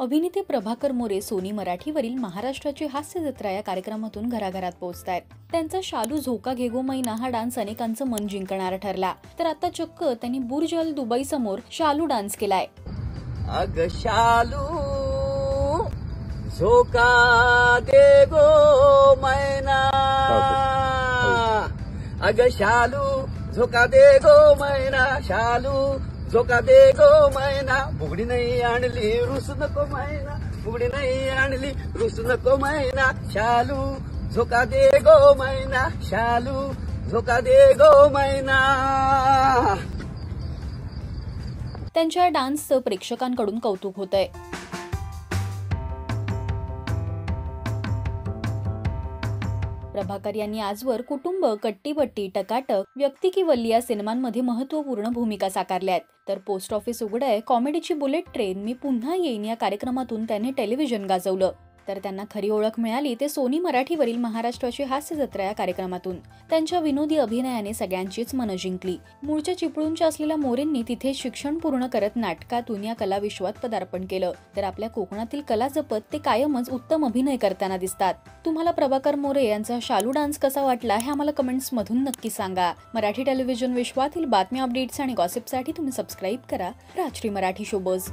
अभिनेते प्रभाकर मोरे सोनी मराठीवरील महाराष्ट्राची हास्य जत्रा या कार्यक्रमातून घराघरात पोहोचतायत। त्यांचा शालू झोका घे गो मैना हा डान्स अनेकांचं मन जिंकणारा ठरला, तर आता चक्क त्यांनी बुर्ज अल दुबई समोर शालू डान्स केलाय। अग शालू झोका दे गो मैना, अग शालू झोका दे गो मैना, शालू झोका दे गो मैना, बुगडी नाही आणली रुस नको मैना, बुगडी नाही आणली रुस नको मैना, शालू झोका दे गो मैना, शालू झोका दे गो मैना। त्यांच्या डान्सचं प्रेक्षकांकडून कौतुक होतंय। प्रभाकर यांनी आजवर कुटुंब, कट्टीबट्टी, टकाटक, व्यक्ती की वल्ली या सिनेमांमध्ये महत्त्वपूर्ण भूमिका साकारल्या आहेत। तर पोस्ट ऑफिस उघडय, कॉमेडीची बुलेट ट्रेन, मी पुन्हा येईन या कार्यक्रमातून त्यांनी टेलिव्हिजन गाजवलं। तर त्यांना खरी ओळख मिळाली ते सोनी मराठीवरील महाराष्ट्राची हास्य जत्रा या कार्यक्रमातून। त्यांच्या विनोदी अभिनयाने सगळ्यांचीच मनं जिंकली। मूळच्या चिपळूणच्या असलेल्या मोरेंनी तिथे शिक्षण पूर्ण करत नाटकातून या कलाविश्वात पदार्पण केलं, तर आपल्या कोकणातील कला जपत ते कायमच उत्तम अभिनय करताना दिसतात। तुम्हाला प्रभाकर मोरे यांचा शालू डान्स कसा वाटला हे आम्हाला कमेंट्स मधून नक्की सांगा। मराठी टेलिव्हिजन विश्वातील बातम्या, अपडेट्स आणि गॉसिपसाठी तुम्ही सबस्क्राईब करा राजश्री मराठी शोबज।